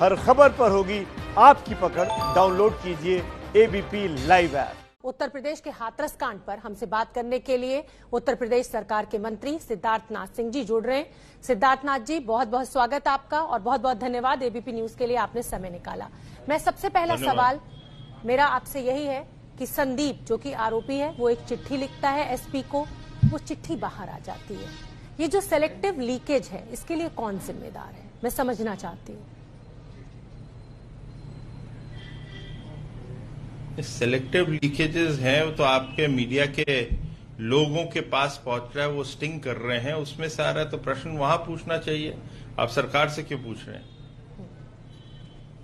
हर खबर पर होगी आपकी पकड़। डाउनलोड कीजिए ABP live app. Uttar Pradesh के हाथरस कांड पर हमसे बात करने के लिए उत्तर प्रदेश सरकार के मंत्री सिद्धार्थनाथ सिंह जी जुड़ रहे हैं। सिद्धार्थनाथ जी, बहुत बहुत स्वागत आपका और बहुत बहुत धन्यवाद एबीपी न्यूज के लिए आपने समय निकाला। मैं सबसे पहला सवाल मेरा आपसे यही है कि संदीप जो कि आरोपी है वो एक चिट्ठी लिखता है एसपी को, वो चिट्ठी बाहर आ जाती है। ये जो सेलेक्टिव लीकेज है इसके लिए कौन जिम्मेदार है, मैं समझना चाहती हूँ। सेलेक्टिव लीकेजेस हैं तो आपके मीडिया के लोगों के पास पहुंच रहा है, वो स्टिंग कर रहे हैं, उसमें से आ रहा है, तो प्रश्न वहां पूछना चाहिए। आप सरकार से क्यों पूछ रहे हैं?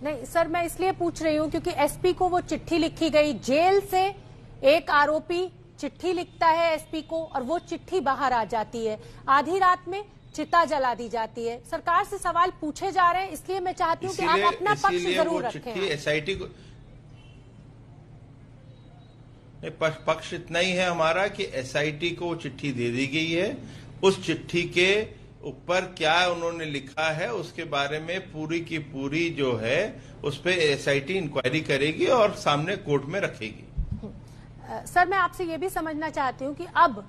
नहीं सर, मैं इसलिए पूछ रही हूं क्योंकि एसपी को वो चिट्ठी लिखी गई, जेल से एक आरोपी चिट्ठी लिखता है एसपी को और वो चिट्ठी बाहर आ जाती है। आधी रात में चिता जला दी जाती है। सरकार से सवाल पूछे जा रहे हैं, इसलिए मैं चाहती हूँ कि आप अपना पक्ष जरूर रखें। एसआईटी को पक्ष इतना ही है हमारा कि एसआईटी को चिट्ठी दे दी गई है। उस चिट्ठी के ऊपर क्या उन्होंने लिखा है उसके बारे में पूरी की पूरी जो है उस पर एसआईटी इंक्वायरी करेगी और सामने कोर्ट में रखेगी। सर, मैं आपसे ये भी समझना चाहती हूँ कि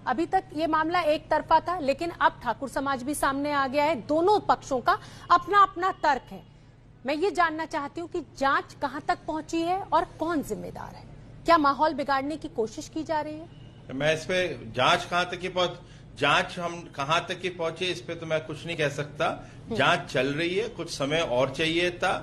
अभी तक ये मामला एक तरफा था, लेकिन अब ठाकुर समाज भी सामने आ गया है। दोनों पक्षों का अपना अपना तर्क है। मैं ये जानना चाहती हूँ कि जांच कहाँ तक पहुंची है और कौन जिम्मेदार है। क्या माहौल बिगाड़ने की कोशिश की जा रही है? मैं इस पे जांच हम कहां तक की पहुंचे इस पे तो मैं कुछ नहीं कह सकता। जांच चल रही है, कुछ समय और चाहिए था।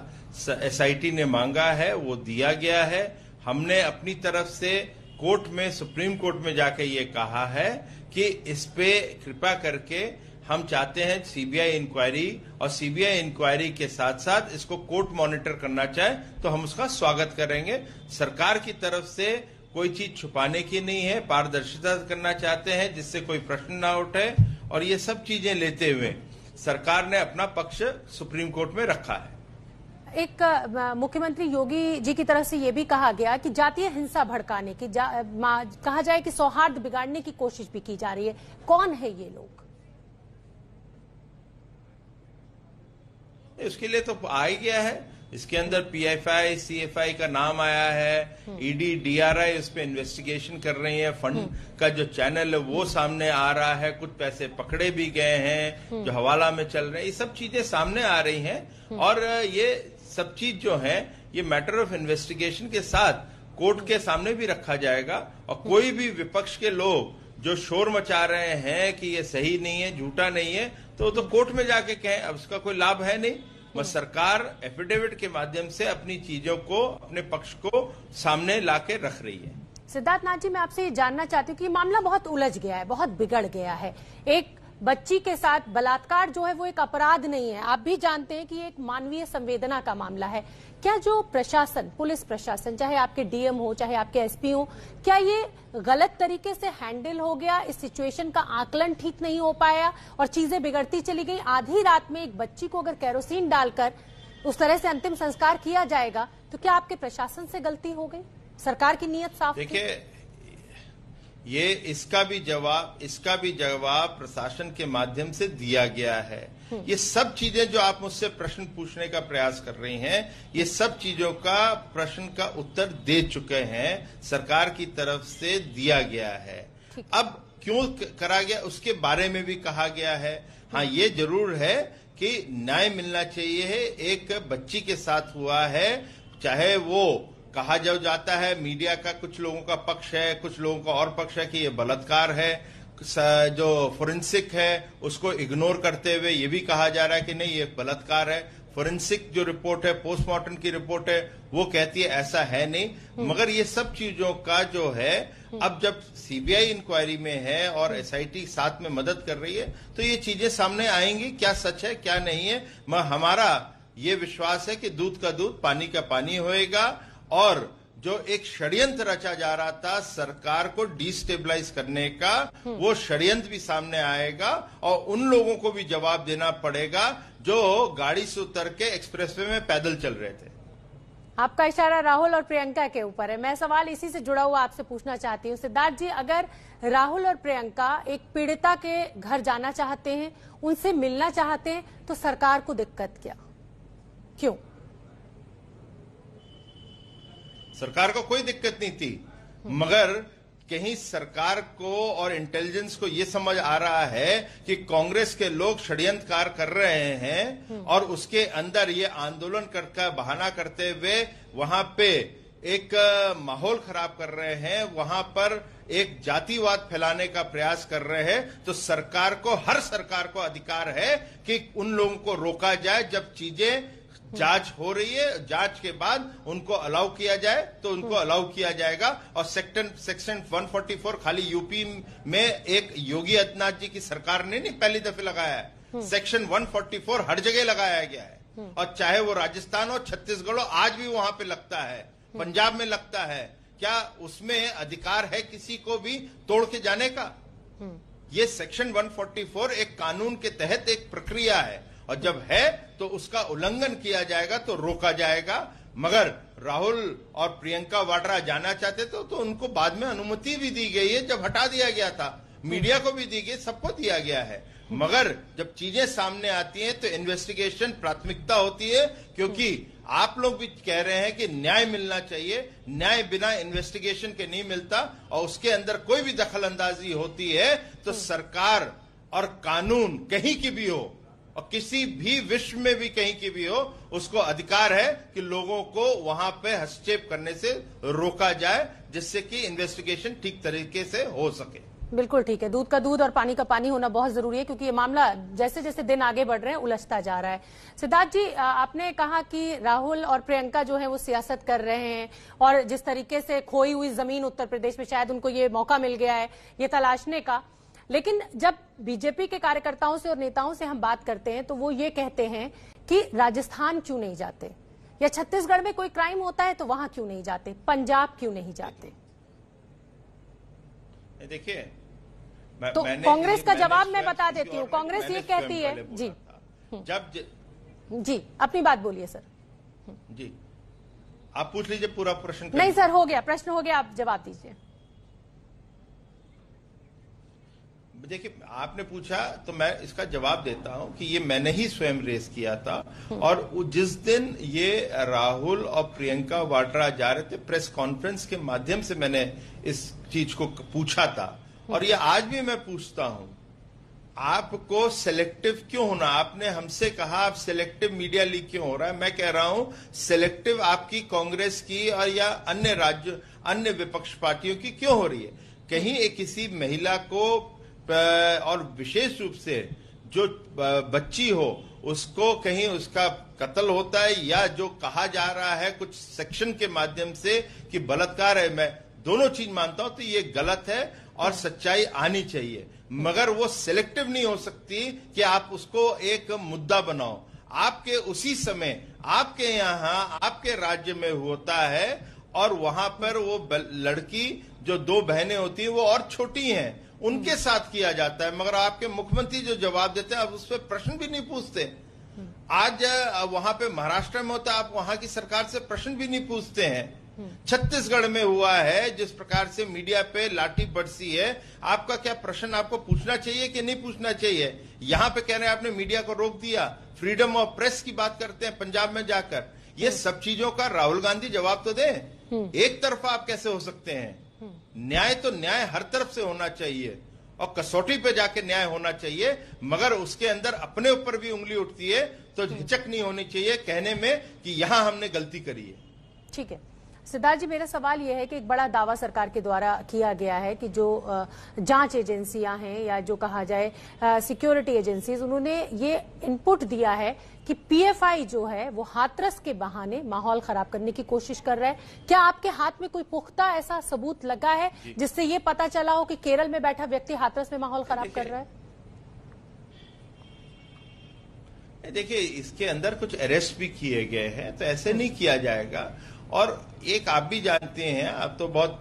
एसआईटी ने मांगा है, वो दिया गया है। हमने अपनी तरफ से कोर्ट में, सुप्रीम कोर्ट में जाके ये कहा है कि इस पे कृपा करके हम चाहते हैं सीबीआई इंक्वायरी, और सीबीआई इंक्वायरी के साथ साथ इसको कोर्ट मॉनिटर करना चाहे तो हम उसका स्वागत करेंगे। सरकार की तरफ से कोई चीज छुपाने की नहीं है, पारदर्शिता करना चाहते हैं जिससे कोई प्रश्न ना उठे, और ये सब चीजें लेते हुए सरकार ने अपना पक्ष सुप्रीम कोर्ट में रखा है। एक मुख्यमंत्री योगी जी की तरफ से ये भी कहा गया कि जातीय हिंसा भड़काने की कहा जाए कि सौहार्द बिगाड़ने की कोशिश भी की जा रही है। कौन है ये लोग? इसके लिए तो आ ही गया है। इसके अंदर पीएफआई, सीएफआई का नाम आया है, ईडी, डीआरआई उस पर इन्वेस्टिगेशन कर रही है। फंड का जो चैनल है वो सामने आ रहा है, कुछ पैसे पकड़े भी गए हैं जो हवाला में चल रहे हैं। ये सब चीजें सामने आ रही हैं और ये सब चीज जो है ये मैटर ऑफ इन्वेस्टिगेशन के साथ कोर्ट के सामने भी रखा जाएगा। और कोई भी विपक्ष के लोग जो शोर मचा रहे हैं कि ये सही नहीं है, झूठा नहीं है, तो कोर्ट में जाके कहें। अब उसका कोई लाभ है नहीं। बस सरकार एफिडेविट के माध्यम से अपनी चीजों को, अपने पक्ष को सामने लाके रख रही है। सिद्धार्थनाथ जी, मैं आपसे ये जानना चाहती हूँ कि मामला बहुत उलझ गया है, बहुत बिगड़ गया है। एक बच्ची के साथ बलात्कार जो है वो एक अपराध नहीं है। आप भी जानते हैं कि ये एक मानवीय संवेदना का मामला है। क्या जो प्रशासन, पुलिस प्रशासन, चाहे आपके डीएम हो चाहे आपके एसपी हो, क्या ये गलत तरीके से हैंडल हो गया? इस सिचुएशन का आकलन ठीक नहीं हो पाया और चीजें बिगड़ती चली गई। आधी रात में एक बच्ची को अगर केरोसिन डालकर उस तरह से अंतिम संस्कार किया जाएगा तो क्या आपके प्रशासन से गलती हो गई? सरकार की नीयत साफ थी? देखिए, ये इसका भी जवाब प्रशासन के माध्यम से दिया गया है। ये सब चीजें जो आप मुझसे प्रश्न पूछने का प्रयास कर रही हैं, ये सब चीजों का प्रश्न का उत्तर दे चुके हैं, सरकार की तरफ से दिया गया है। अब क्यों करा गया उसके बारे में भी कहा गया है। हाँ, ये जरूर है कि न्याय मिलना चाहिए। एक बच्ची के साथ हुआ है, चाहे वो कहा जो जाता है, मीडिया का कुछ लोगों का पक्ष है, कुछ लोगों का और पक्ष है कि ये बलात्कार है। जो फोरेंसिक है उसको इग्नोर करते हुए ये भी कहा जा रहा है कि नहीं, ये बलात्कार है। फोरेंसिक जो रिपोर्ट है, पोस्टमार्टम की रिपोर्ट है, वो कहती है ऐसा है नहीं। मगर ये सब चीजों का जो है, अब जब सीबीआई इंक्वायरी में है और एसआईटी साथ में मदद कर रही है तो ये चीजें सामने आएंगी, क्या सच है क्या नहीं है। हमारा ये विश्वास है कि दूध का दूध, पानी का पानी होएगा। और जो एक षड्यंत्र रचा जा रहा था सरकार को डिस्टेबलाइज करने का, वो षड्यंत्र भी सामने आएगा और उन लोगों को भी जवाब देना पड़ेगा जो गाड़ी से उतर के एक्सप्रेसवे में पैदल चल रहे थे। आपका इशारा राहुल और प्रियंका के ऊपर है। मैं सवाल इसी से जुड़ा हुआ आपसे पूछना चाहती हूँ। सिद्धार्थ जी, अगर राहुल और प्रियंका एक पीड़िता के घर जाना चाहते हैं, उनसे मिलना चाहते हैं, तो सरकार को दिक्कत क्या? क्यों? सरकार को कोई दिक्कत नहीं थी, मगर कहीं सरकार को और इंटेलिजेंस को यह समझ आ रहा है कि कांग्रेस के लोग षड्यंत्रकार कर रहे हैं और उसके अंदर ये आंदोलन करके बहाना करते हुए वहां पे एक माहौल खराब कर रहे हैं, वहां पर एक जातिवाद फैलाने का प्रयास कर रहे हैं, तो सरकार को, हर सरकार को अधिकार है कि उन लोगों को रोका जाए। जब चीजें जांच हो रही है, जांच के बाद उनको अलाउ किया जाए तो उनको अलाउ किया जाएगा। और सेक्शन 144 खाली यूपी में एक योगी आदित्यनाथ जी की सरकार ने नहीं पहली दफे लगाया है, सेक्शन 144 हर जगह लगाया गया है। और चाहे वो राजस्थान हो, छत्तीसगढ़ हो, आज भी वहां पे लगता है, पंजाब में लगता है। क्या उसमें अधिकार है किसी को भी तोड़ के जाने का? ये सेक्शन 144 एक कानून के तहत एक प्रक्रिया है, और जब है तो उसका उल्लंघन किया जाएगा तो रोका जाएगा। मगर राहुल और प्रियंका वाड्रा जाना चाहते थे तो उनको बाद में अनुमति भी दी गई है, जब हटा दिया गया था, मीडिया को भी दी गई, सबको दिया गया है। मगर जब चीजें सामने आती हैं तो इन्वेस्टिगेशन प्राथमिकता होती है, क्योंकि आप लोग भी कह रहे हैं कि न्याय मिलना चाहिए। न्याय बिना इन्वेस्टिगेशन के नहीं मिलता, और उसके अंदर कोई भी दखल अंदाजी होती है तो सरकार और कानून कहीं की भी हो और किसी भी विश्व में भी कहीं की भी हो, उसको अधिकार है कि लोगों को वहां पे हस्तक्षेप करने से रोका जाए, जिससे कि इन्वेस्टिगेशन ठीक तरीके से हो सके। बिल्कुल ठीक है, दूध का दूध और पानी का पानी होना बहुत जरूरी है, क्योंकि ये मामला जैसे जैसे दिन आगे बढ़ रहे हैं उलझता जा रहा है। सिद्धार्थ जी, आपने कहा कि राहुल और प्रियंका जो है वो सियासत कर रहे हैं, और जिस तरीके से खोई हुई जमीन उत्तर प्रदेश में शायद उनको ये मौका मिल गया है ये तलाशने का। लेकिन जब बीजेपी के कार्यकर्ताओं से और नेताओं से हम बात करते हैं तो वो ये कहते हैं कि राजस्थान क्यों नहीं जाते, या छत्तीसगढ़ में कोई क्राइम होता है तो वहां क्यों नहीं जाते, पंजाब क्यों नहीं जाते? देखिए, तो कांग्रेस का जवाब मैं बता देती हूँ। कांग्रेस ये कहती है जी, जी अपनी बात बोलिए सर। जी, आप पूछ लीजिए पूरा प्रश्न। नहीं सर, हो गया, प्रश्न हो गया, आप जवाब दीजिए। देखिए, आपने पूछा तो मैं इसका जवाब देता हूं कि ये मैंने ही स्वयं रेस किया था, और जिस दिन ये राहुल और प्रियंका वाड्रा जा रहे थे, प्रेस कॉन्फ्रेंस के माध्यम से मैंने इस चीज को पूछा था, और ये आज भी मैं पूछता हूं, आपको सेलेक्टिव क्यों होना? आपने हमसे कहा आप सेलेक्टिव मीडिया लीक क्यों हो रहा है? मैं कह रहा हूं सेलेक्टिव आपकी कांग्रेस की और या अन्य राज्य, अन्य विपक्ष पार्टियों की क्यों हो रही है? कहीं एक किसी महिला को और विशेष रूप से जो बच्ची हो उसको कहीं उसका कत्ल होता है, या जो कहा जा रहा है कुछ सेक्शन के माध्यम से कि बलात्कार है, मैं दोनों चीज मानता हूं, तो ये गलत है और सच्चाई आनी चाहिए। मगर वो सिलेक्टिव नहीं हो सकती कि आप उसको एक मुद्दा बनाओ। आपके उसी समय आपके यहां आपके राज्य में होता है, और वहां पर वो लड़की जो दो बहनें होती हैं वो और छोटी हैं, उनके साथ किया जाता है, मगर आपके मुख्यमंत्री जो जवाब देते हैं आप उस पर प्रश्न भी नहीं पूछते। आज वहां पे महाराष्ट्र में होता है, आप वहां की सरकार से प्रश्न भी नहीं पूछते हैं। छत्तीसगढ़ में हुआ है, जिस प्रकार से मीडिया पे लाठी बरसी है, आपका क्या प्रश्न आपको पूछना चाहिए कि नहीं पूछना चाहिए? यहां पे कह रहे हैं आपने मीडिया को रोक दिया, फ्रीडम ऑफ प्रेस की बात करते हैं पंजाब में जाकर। ये सब चीजों का राहुल गांधी जवाब तो दें। एक तरफा आप कैसे हो सकते हैं? न्याय तो न्याय हर तरफ से होना चाहिए, और कसौटी पे जाके न्याय होना चाहिए, मगर उसके अंदर अपने ऊपर भी उंगली उठती है तो हिचक नहीं होनी चाहिए कहने में कि यहां हमने गलती करी है। ठीक है सिद्धार्थ जी, मेरा सवाल यह है कि एक बड़ा दावा सरकार के द्वारा किया गया है कि जो जांच एजेंसियां हैं, या जो कहा जाए सिक्योरिटी एजेंसीज, उन्होंने ये इनपुट दिया है कि पीएफआई जो है वो हाथरस के बहाने माहौल खराब करने की कोशिश कर रहा है। क्या आपके हाथ में कोई पुख्ता ऐसा सबूत लगा है जिससे ये पता चला हो कि केरल में बैठा व्यक्ति हाथरस में माहौल खराब कर रहा है? देखिए, इसके अंदर कुछ अरेस्ट भी किए गए हैं, तो ऐसे नहीं किया जाएगा। और एक आप भी जानते हैं, आप तो बहुत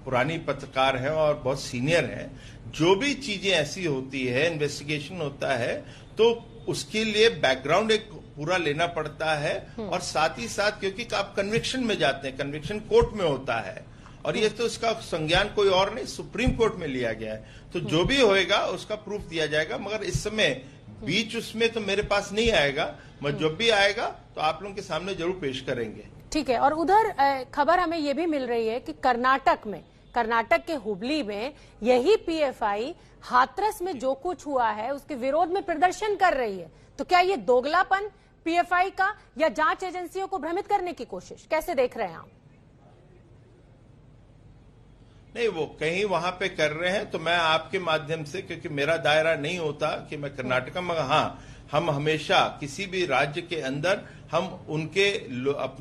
पुरानी पत्रकार हैं और बहुत सीनियर हैं, जो भी चीजें ऐसी होती है, इन्वेस्टिगेशन होता है, तो उसके लिए बैकग्राउंड एक पूरा लेना पड़ता है, और साथ ही साथ क्योंकि आप कन्विक्शन में जाते हैं, कन्विक्शन कोर्ट में होता है, और ये तो इसका संज्ञान कोई और नहीं, सुप्रीम कोर्ट में लिया गया है, तो जो भी होएगा उसका प्रूफ दिया जाएगा। मगर इस समय बीच उसमें तो मेरे पास नहीं आएगा, मैं जब भी आएगा तो आप लोगों के सामने जरूर पेश करेंगे। ठीक है। और उधर खबर हमें ये भी मिल रही है कि कर्नाटक के हुबली में यही पीएफआई हाथरस में जो कुछ हुआ है उसके विरोध में प्रदर्शन कर रही है। तो क्या ये दोगलापन पीएफआई का या जांच एजेंसियों को भ्रमित करने की कोशिश, कैसे देख रहे हैं आप? नहीं, वो कहीं वहां पे कर रहे हैं तो मैं आपके माध्यम से, क्योंकि मेरा दायरा नहीं होता कि मैं कर्नाटक में, हाँ, हम हमेशा किसी भी राज्य के अंदर हम उनके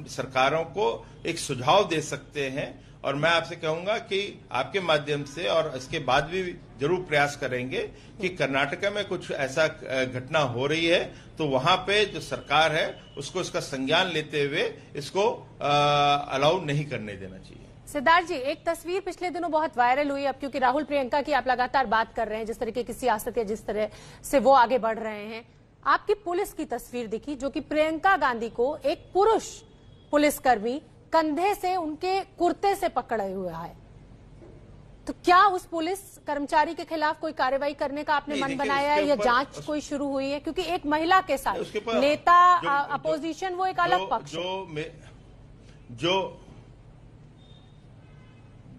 सरकारों को एक सुझाव दे सकते हैं। और मैं आपसे कहूंगा कि आपके माध्यम से और इसके बाद भी जरूर प्रयास करेंगे कि कर्नाटक में कुछ ऐसा घटना हो रही है तो वहां पे जो सरकार है उसको इसका संज्ञान लेते हुए इसको अलाउ नहीं करने देना चाहिए। सिद्धार्थ जी, एक तस्वीर पिछले दिनों बहुत वायरल हुई, अब क्योंकि राहुल प्रियंका की आप लगातार बात कर रहे हैं, जिस तरीके की सियासत है, जिस तरह से वो आगे बढ़ रहे हैं, आपकी पुलिस की तस्वीर दिखी जो कि प्रियंका गांधी को एक पुरुष पुलिसकर्मी कंधे से उनके कुर्ते से पकड़े हुआ है। तो क्या उस पुलिस कर्मचारी के खिलाफ कोई कार्रवाई करने का आपने मन बनाया है या जांच कोई शुरू हुई है? क्योंकि एक महिला के साथ नेता अपोजिशन वो एक अलग पक्ष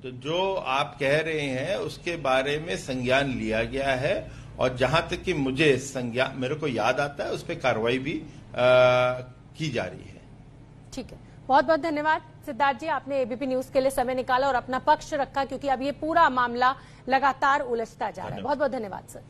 जो आप कह रहे हैं उसके बारे में संज्ञान लिया गया है और जहां तक कि मुझे संज्ञान मेरे को याद आता है उस पर कार्रवाई भी की जा रही है। ठीक है, बहुत बहुत धन्यवाद सिद्धार्थ जी, आपने एबीपी न्यूज के लिए समय निकाला और अपना पक्ष रखा, क्योंकि अब ये पूरा मामला लगातार उलझता जा रहा है। बहुत बहुत धन्यवाद सर।